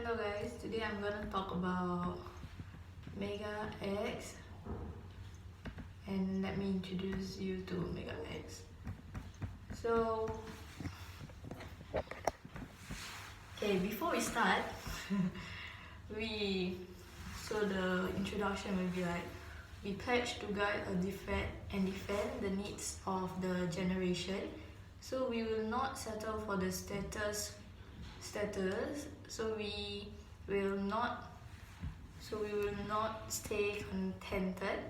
Hello guys, today I'm gonna talk about Megax, and let me introduce you to Megax. So, before we start, the introduction will be like, we pledge to guide and defend the needs of the generation. So we will not settle for the status. So we will not stay contented.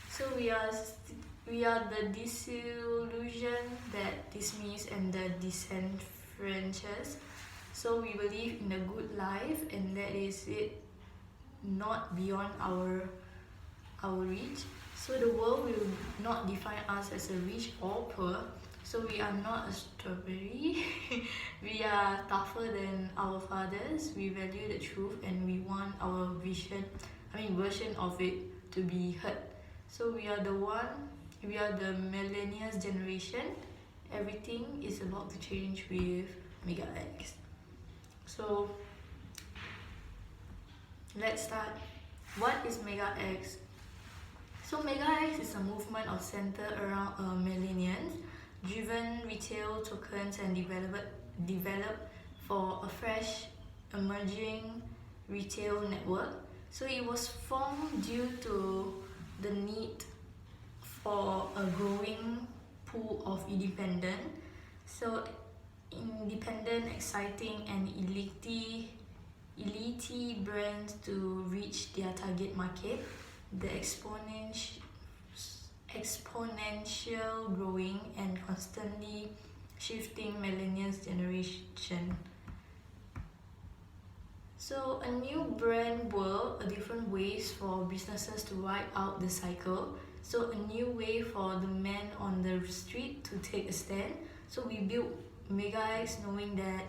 So we are the disillusioned, that dismissed, and the disenfranchised. So we believe in a good life, and that is it, not beyond our reach. So the world will not define us as a rich or poor. So we are not a strawberry. We are tougher than our fathers. We value the truth, and we want our version of it to be heard. So we are the millennials generation. Everything is about to change with Megax. So let's start. What is Megax? So Megax is a movement of centered around millennials, driven retail tokens, and developed for a fresh emerging retail network. So it was formed due to the need for a growing pool of independent, exciting, and elite brands to reach their target market. The exponential growing and constantly shifting millennials generation. So a new brand world, a different ways for businesses to ride out the cycle. So a new way for the man on the street to take a stand. So we built Megax knowing that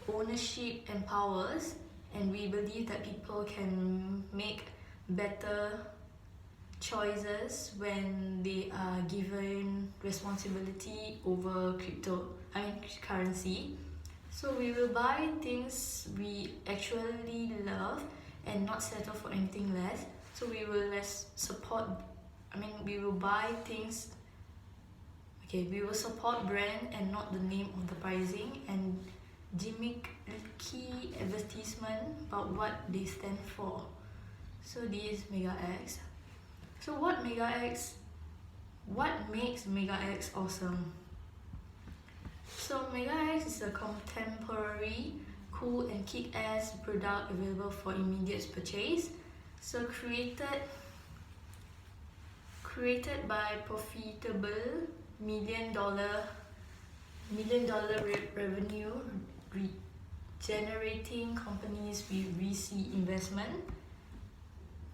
ownership empowers, and we believe that people can make better choices when they are given responsibility over currency. So we will buy things we actually love and not settle for anything less. So we will support brand and not the name of the pricing, and gimmicky advertisement about what they stand for. So this is Megax. So what makes Megax awesome? So Megax is a contemporary, cool, and kick-ass product available for immediate purchase. So created by profitable million dollar revenue generating companies with VC investment.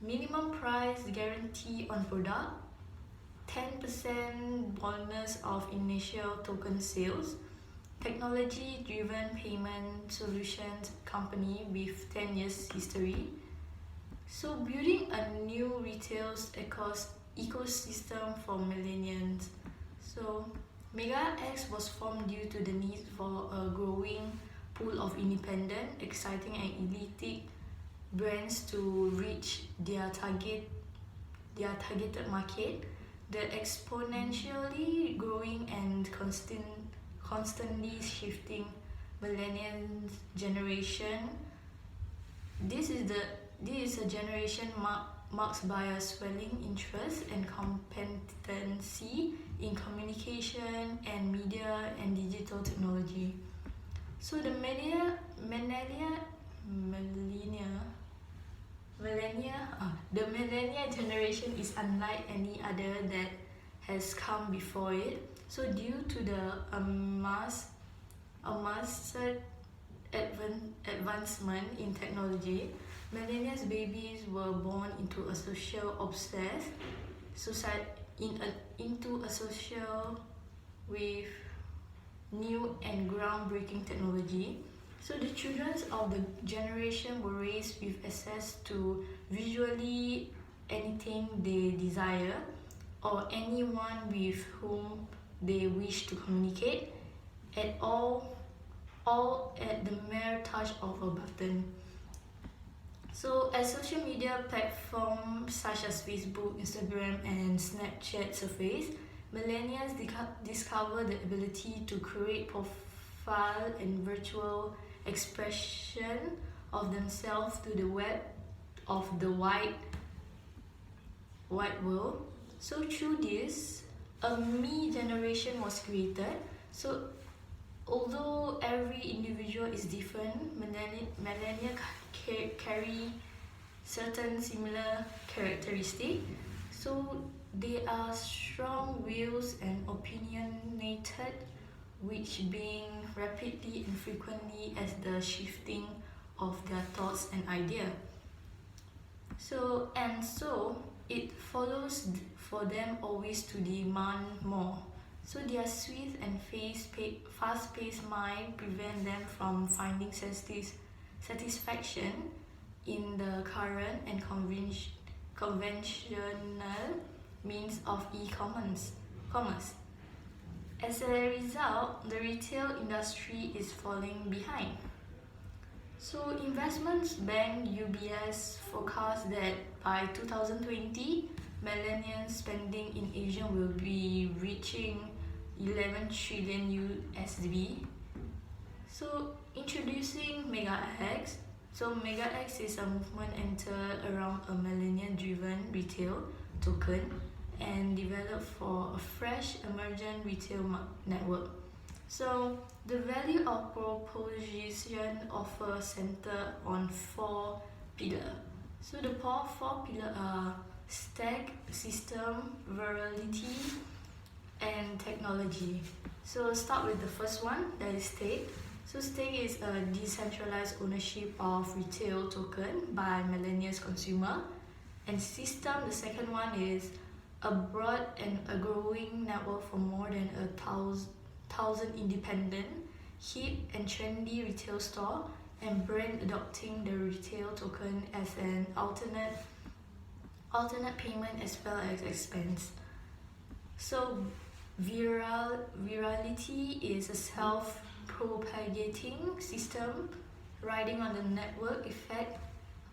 Minimum price guarantee on product, 10% bonus of initial token sales, technology-driven payment solutions company with 10 years history. So building a new retail ecosystem for millennials. So Megax was formed due to the need for a growing pool of independent, exciting, and elite brands to reach their targeted market. The exponentially growing and constantly shifting millennial generation. This is a generation marked by a swelling interest and competency in communication and media and digital technology. So the millennia generation is unlike any other that has come before it. So due to the advancement in technology, millennials babies were born into a social with new and groundbreaking technology. So the children of the generation were raised with access to visually anything they desire, or anyone with whom they wish to communicate, at all at the mere touch of a button. So as social media platforms such as Facebook, Instagram and Snapchat surface, millennials discover the ability to create profile and virtual expression of themselves to the web of the wide world. So through this, a me generation was created. So although every individual is different, millennials carry certain similar characteristics. So they are strong wills and opinionated, which being rapidly and frequently as the shifting of their thoughts and idea. So it follows for them always to demand more. So their swift and fast-paced mind prevent them from finding satisfaction in the current and conventional means of e-commerce. As a result, the retail industry is falling behind. So investments bank UBS forecast that by 2020, millennial spending in Asia will be reaching 11 trillion USD. So introducing Megax. So Megax is a movement entered around a millennial-driven retail token and developed for a fresh emergent retail network. So the value of proposition offer center on 4 pillars. So the four pillars are stack, system, virality, and technology. So start with the first one, that is stake. So stake is a decentralized ownership of retail token by millennials consumer. And system, the second one is a broad and a growing network for more than 1,000 independent, hip and trendy retail store and brand adopting the retail token as an alternate payment as well as expense. So virality is a self-propagating system riding on the network effect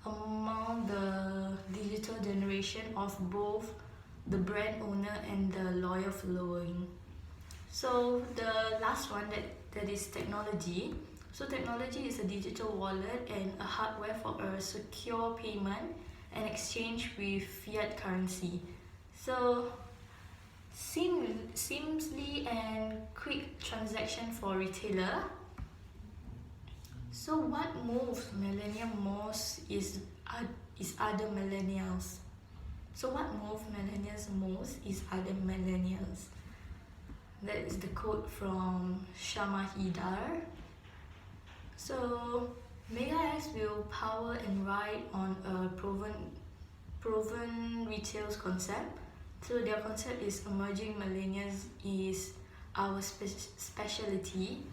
among the digital generation of both the brand owner and the loyal following. So the last one that is technology. So technology is a digital wallet and a hardware for a secure payment and exchange with fiat currency. So seamlessly and quick transaction for retailer. So what moves millennial most is other millennials. So what moves millennials most is other millennials. That is the quote from Shamahidar. So Megax will power and ride on a proven retail concept. So their concept is emerging millennials is our specialty.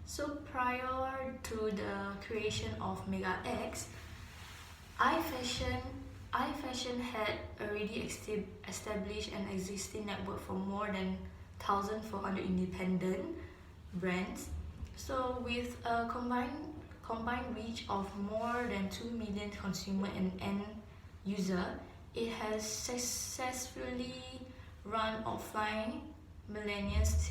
So prior to the creation of Megax, iFashion had already established an existing network for more than 1,400 independent brands. So with a combined reach of more than 2 million consumer and end user, it has successfully run offline millennials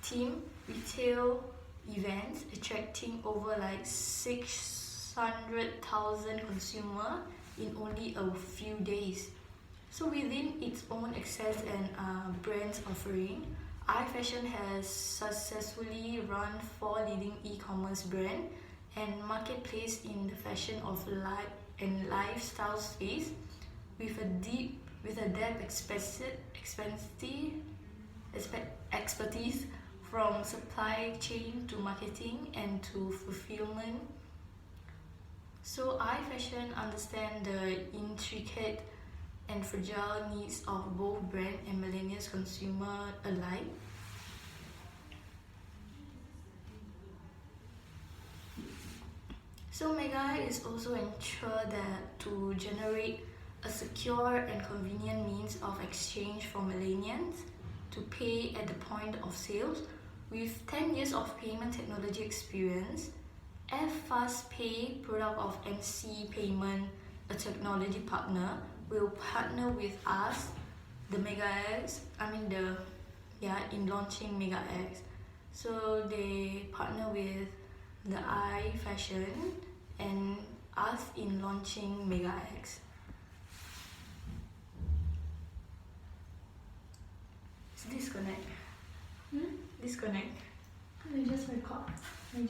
team retail events, attracting over like 600,000 consumers in only a few days. So within its own access and brands offering, iFashion has successfully run 4 leading e-commerce brands and marketplace in the fashion of lifestyle space with a depth expertise from supply chain to marketing and to fulfillment. So iFashion understands the intricate and fragile needs of both brand and millennials consumer alike. So Mega is also ensure that to generate a secure and convenient means of exchange for millennials to pay at the point of sales. With 10 years of payment technology experience, FastPay, product of MC Payment, a technology partner, will partner with us, the Megax, in launching Megax. So they partner with the iFashion and us in launching Megax. Disconnect. Disconnect. I just record.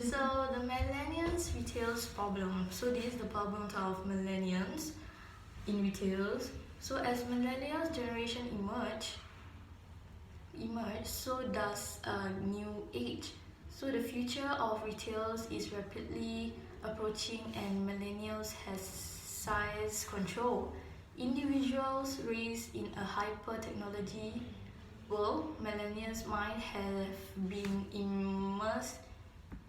So the millennials retails problem. So this is the problems of millennials in retails. So as millennials generation emerge, so does a new age. So the future of retails is rapidly approaching, and millennials has size control. Individuals raised in a hyper-technology world, millennials might have been immersed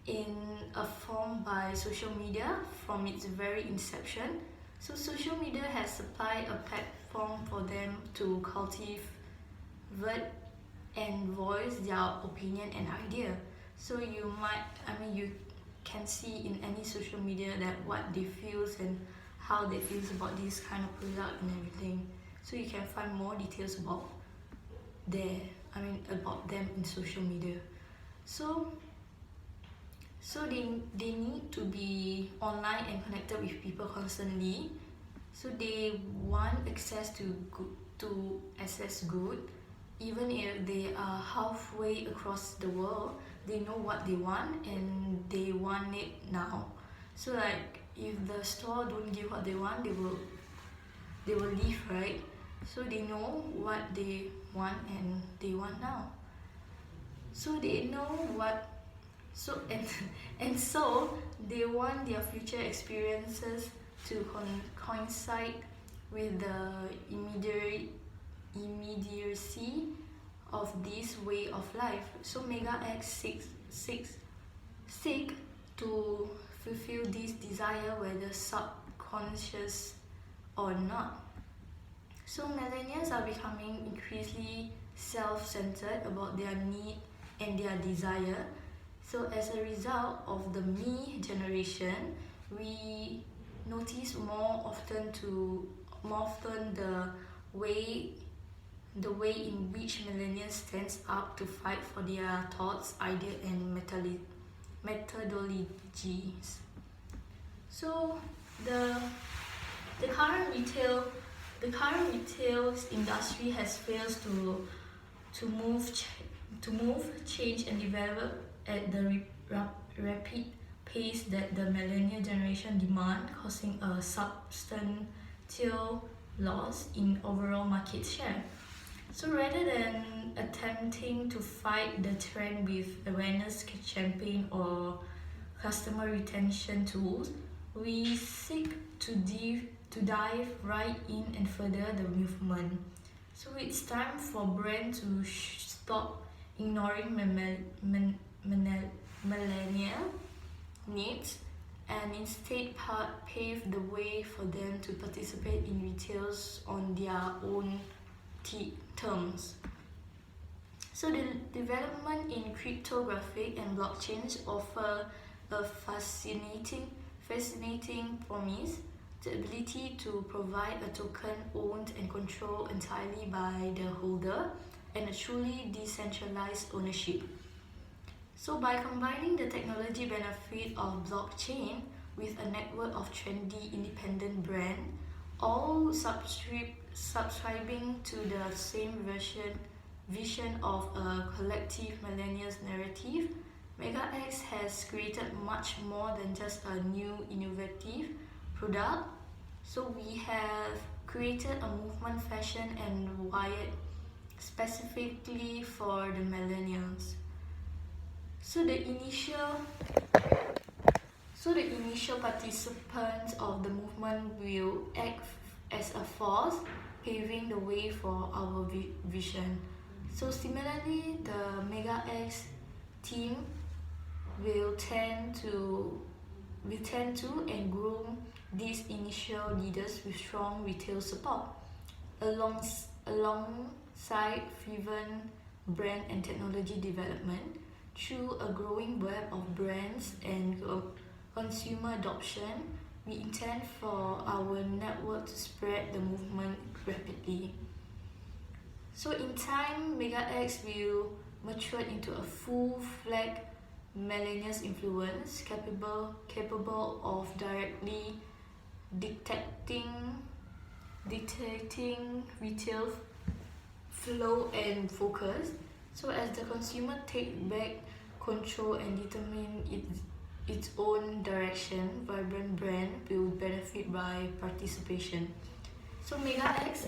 in a form by social media from its very inception. So social media has supplied a platform for them to cultivate and voice their opinion and idea. So you can see in any social media that what they feel and how they feel about this kind of product and everything. So you can find more details about them in social media. So they need to be online and connected with people constantly. So they want access to access good. Even if they are halfway across the world, they know what they want and they want it now. So like if the store don't give what they want, they will leave, right? So they know what they want and they want now. So they know what so they want their future experiences to coincide with the immediacy of this way of life. So Megax seek to fulfill this desire, whether subconscious or not. So millennials are becoming increasingly self-centered about their need and their desire. So as a result of the me generation, we notice more often the way in which millennials stands up to fight for their thoughts, ideas, and methodologies. So the current retail industry has failed to move, change, and develop at the rapid pace that the millennial generation demand, causing a substantial loss in overall market share. So rather than attempting to fight the trend with awareness campaign or customer retention tools, we seek to dive right in and further the movement. So it's time for brands to stop ignoring millennial needs and instead pave the way for them to participate in retails on their own terms. So the development in cryptographic and blockchains offer a fascinating promise, the ability to provide a token owned and controlled entirely by the holder and a truly decentralized ownership. So by combining the technology benefit of blockchain with a network of trendy independent brands, all subscribing to the same vision of a collective millennials narrative, Megax has created much more than just a new innovative product. So we have created a movement, fashion, and wired specifically for the millennials. So the initial participants of the movement will act as a force, paving the way for our vision. So similarly, the Megax team will tend to and groom these initial leaders with strong retail support, alongside driven brand and technology development through a growing web of brands and consumer adoption, we intend for our network to spread the movement rapidly. So in time, Megax will mature into a full-fledged millennials influence capable of directly dictating retail flow and focus. So as the consumer take back control and determine its own direction, vibrant brand will benefit by participation. So Megax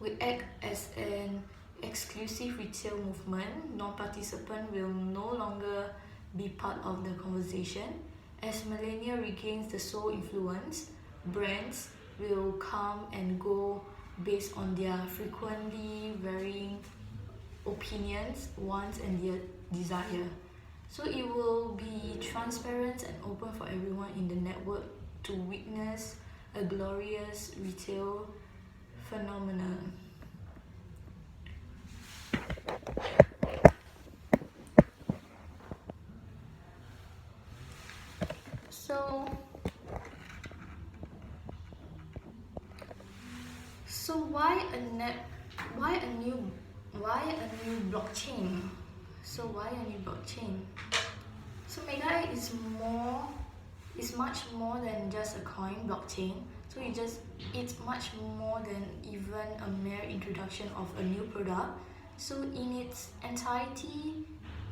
will act as an exclusive retail movement. Non-participant will no longer be part of the conversation. As millennial regains the sole influence, brands will come and go based on their frequently varying opinions, wants, and their desire. So it will be transparent and open for everyone in the network to witness a glorious retail phenomenon. So why a new blockchain? So why a new blockchain? So Megax is much more than just a coin blockchain. So it's much more than even a mere introduction of a new product. So in its entirety,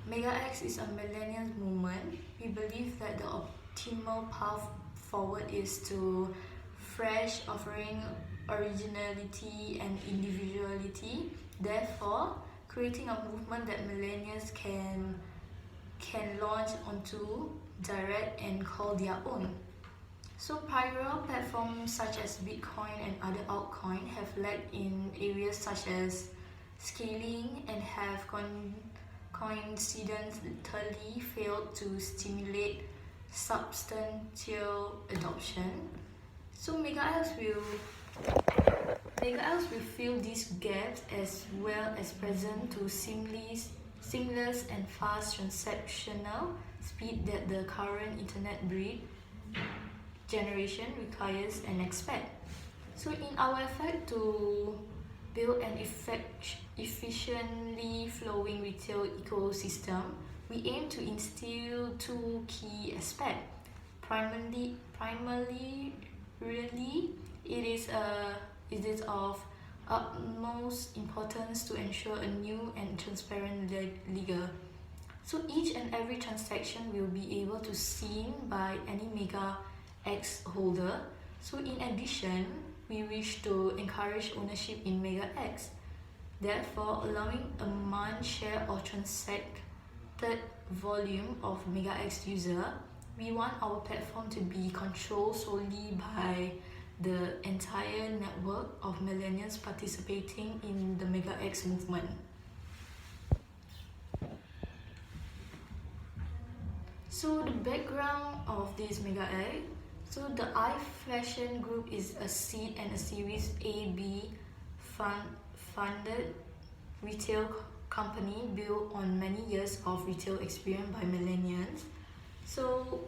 Megax is a millennial movement. We believe that the optimal path forward is to fresh, offering originality and individuality. Therefore, creating a movement that millennials can launch onto, direct, and call their own. So prior platforms such as Bitcoin and other altcoins have lagged in areas such as scaling and have coincidentally failed to stimulate substantial adoption. So Megax will fill these gaps as well as present to seamless and fast transactional speed that the current internet breed generation requires and expect. So in our effort to build an efficiently flowing retail ecosystem, we aim to instill two key aspects. Primarily, it is of utmost importance to ensure a new and transparent ledger. So each and every transaction will be able to seen by any Megax holder. So in addition, we wish to encourage ownership in Megax, therefore allowing a month share or transacted volume of Megax user. We want our platform to be controlled solely by the entire network of millennials participating in the Megax movement. So the background of this Megax. So the iFashion Group is a seed and a Series A/B funded retail company built on many years of retail experience by millennials. So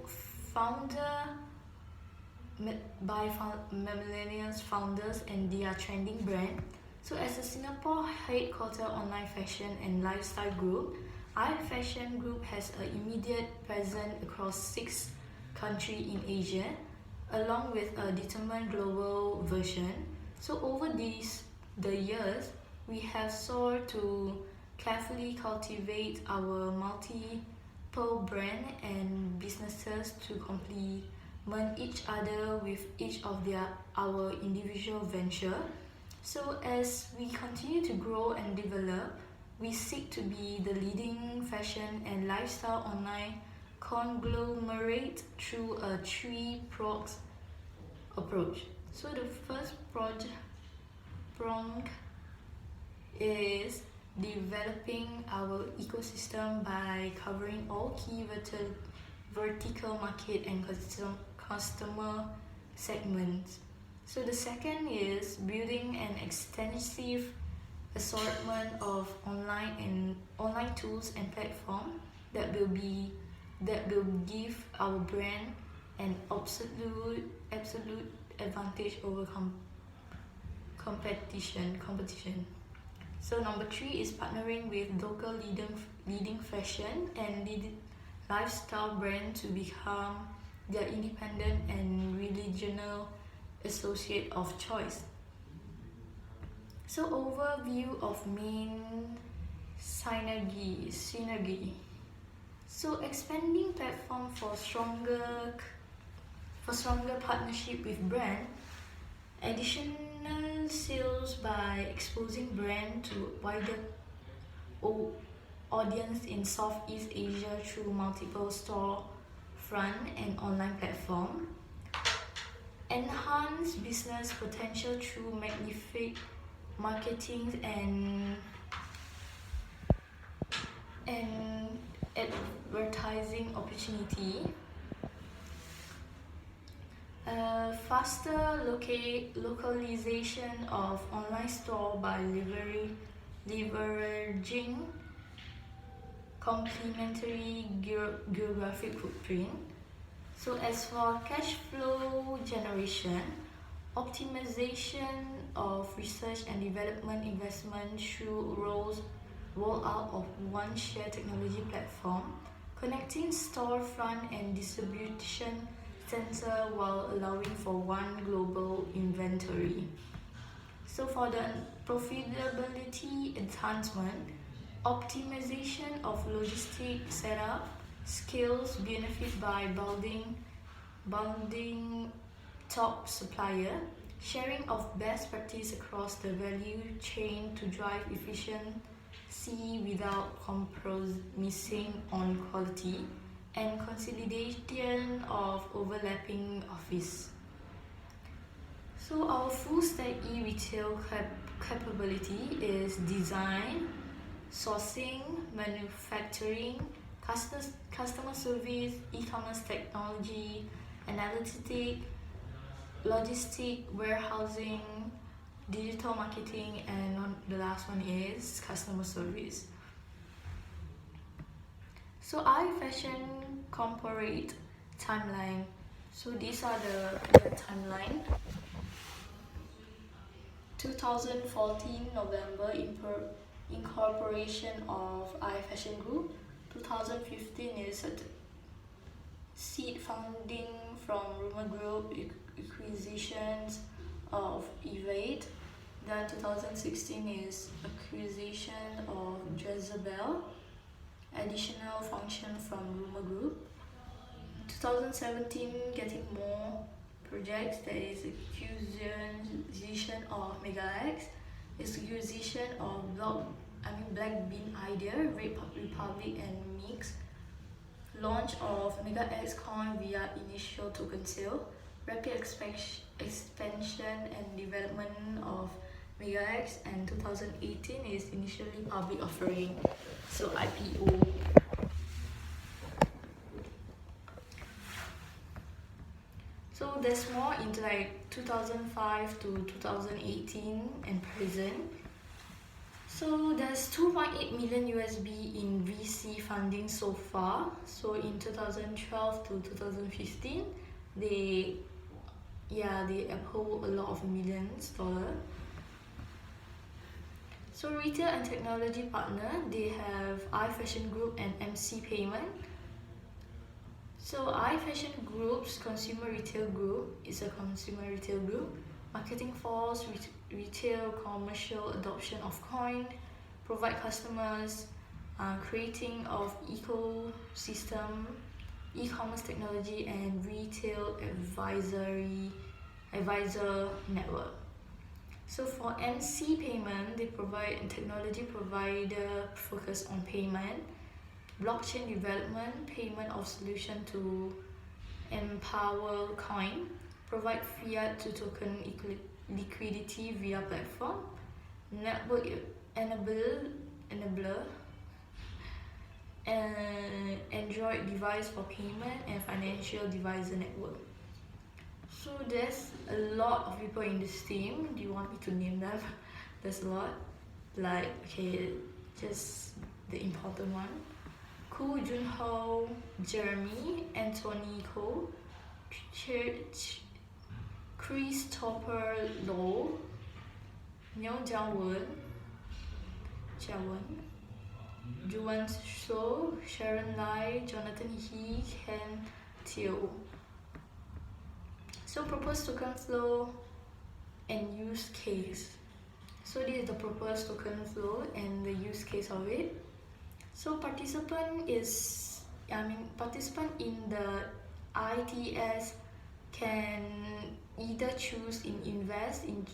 millennials founders and their trending brand. So as a Singapore headquartered online fashion and lifestyle group, iFashion Group has an immediate presence across 6 countries in Asia, along with a determined global version. So over the years, we have sought to carefully cultivate our multiple brand and businesses to complement each other with each of our individual venture. So as we continue to grow and develop, we seek to be the leading fashion and lifestyle online conglomerate through a 3-pronged approach. So the first prong is developing our ecosystem by covering all key vertical market and customer segments. So the second is building an extensive assortment of online tools and platforms that will be that will give our brand an absolute advantage over competition. So number 3 is partnering with local leading fashion and lifestyle brand to become their independent and regional associate of choice. So overview of main synergy. So expanding platform for stronger partnership with brand, additional sales by exposing brand to wider audience in Southeast Asia through multiple storefront and online platform, enhance business potential through magnific marketing and advertising opportunity, faster localization of online store by leveraging complementary geographic footprint. So as for cash flow generation, optimization of research and development investment through rollout of one shared technology platform, connecting storefront and distribution center while allowing for one global inventory. So for the profitability enhancement, optimization of logistic setup, skills benefit by building top supplier, sharing of best practice across the value chain to drive efficiency without compromising on quality, and consolidation of overlapping office. So our full stack e-retail capability is design, sourcing, manufacturing, customer service, e-commerce technology, analytics, logistic, warehousing, digital marketing, and the last one is customer service. So iFashion corporate timeline. So these are the timeline. 2014 November incorporation of iFashion Group. 2015 is seed funding from Rumor Group, acquisitions of Evade. Then 2016 is acquisition of Jezebel, additional function from Rumor Group. 2017 getting more projects, there is acquisition of Megax, acquisition of Black Bean Idea, Republic and Mix, launch of Megax coin via initial token sale, rapid expansion and development of Megax, and 2018 is initially public offering, so IPO. So there's more into like 2005 to 2018 and present. So there's 2.8 million USD in VC funding so far. So in 2012 to 2015, they uphold a lot of millions dollars. So retail and technology partner, they have iFashion Group and MC Payment. So iFashion Group's consumer retail group is a consumer retail group, marketing force, retail commercial adoption of coin, provide customers, creating of ecosystem, e-commerce technology, and retail advisor network. So for MC Payment, they provide a technology provider focused on payment, blockchain development, payment of solution to empower coin, provide fiat to token liquidity via platform, network enabler, and Android device for payment, and financial advisor network. So there's a lot of people in this team. Do you want me to name them? There's a lot. Like, okay, just the important one. Koo Junho, Jeremy, Anthony Cole, Christopher Lowe, Neo Jaewon, Juan So, Sharon Lai, Jonathan He, Ken Teo. So proposed token flow and use case. So this is the proposed token flow and the use case of it. So participant in the ITS can either choose invest in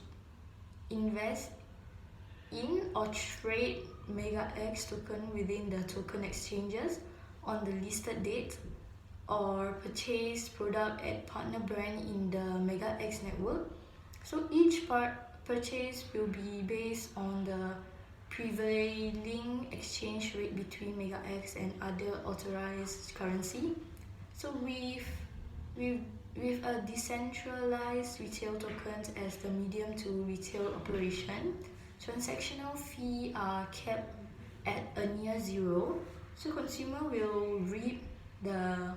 or trade Megax token within the token exchanges on the listed date, or purchase product at partner brand in the Megax network. So each purchase will be based on the prevailing exchange rate between Megax and other authorized currency. So with a decentralized retail tokens as the medium to retail operation, transactional fees are kept at a near zero. So consumer will reap the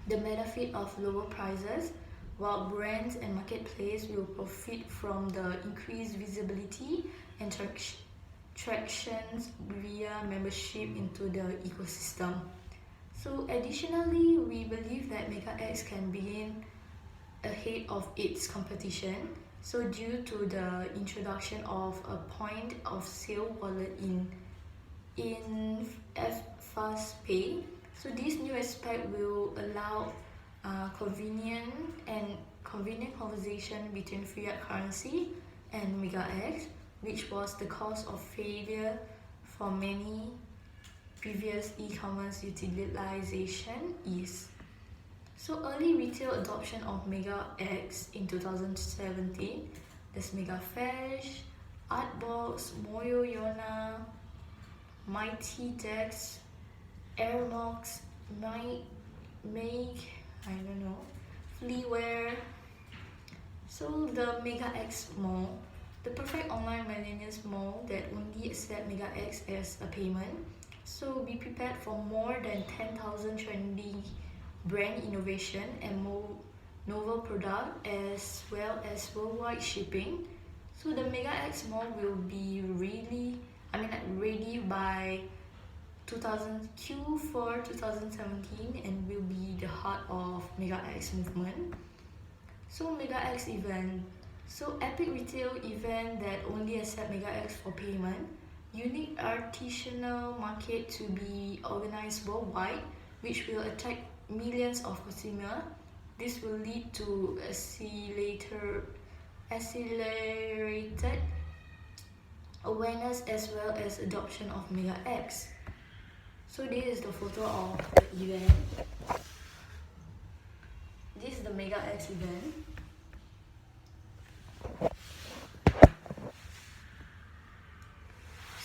benefit of lower prices, while brands and marketplace will profit from the increased visibility and tractions via membership into the ecosystem. So additionally, we believe that Megax can begin ahead of its competition. So due to the introduction of a point of sale wallet in FastPay, so this new aspect will allow convenient conversation between fiat currency and Megax, which was the cause of failure for many previous e-commerce utilization is. So early retail adoption of Megax in 2017, there's Megafresh, Artbox, Moyo Yona, Mighty Dex, Airmox, Fleaware. So the Megax Mall, the perfect online millennials mall that only accept Megax as a payment. So be prepared for more than 10,000 trendy brand innovation and novel product, as well as worldwide shipping. So the Megax Mall will be ready by Q4 2017 and will be the heart of Megax movement. So Megax event. So epic retail event that only accept Megax for payment. Unique artisanal market to be organized worldwide, which will attract millions of consumers. This will lead to accelerated awareness as well as adoption of Megax. So this is the photo of the event. This is the Megax event.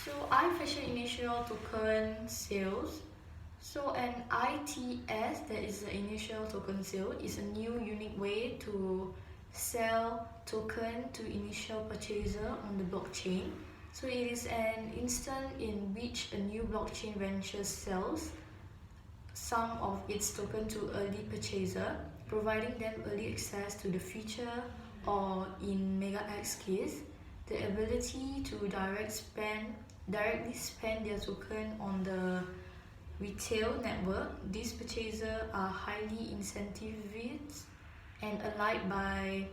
So iFashion initial token sales. So an ITS, that is the initial token sale, is a new unique way to sell token to initial purchaser on the blockchain. So it is an instant in which a new blockchain venture sells some of its token to early purchaser, providing them early access to the feature, or in Megax case, the ability to directly spend their token on the retail network. These purchasers are highly incentivized and allied by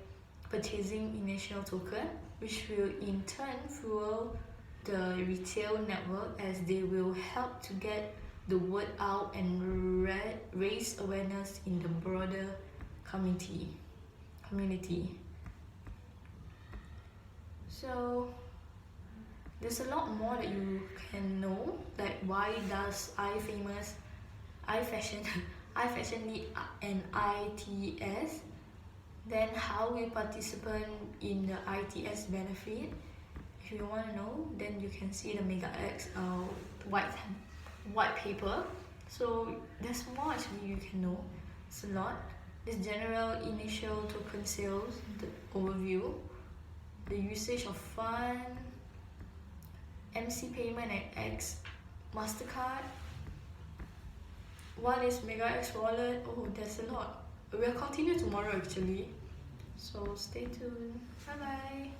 purchasing initial token, which will in turn fuel the retail network, as they will help to get the word out and raise awareness in the broader community. So there's a lot more that you can know, like why does iFashion need an ITS, then how will participant in the ITS benefit. If you want to know, then you can see the Megax white paper. So there's more actually you can know. It's a lot. This general initial token sales, the overview, the usage of fund, MC payment at X, MasterCard, one is Megax wallet. Oh, there's a lot. We'll continue tomorrow actually. So stay tuned. Bye bye.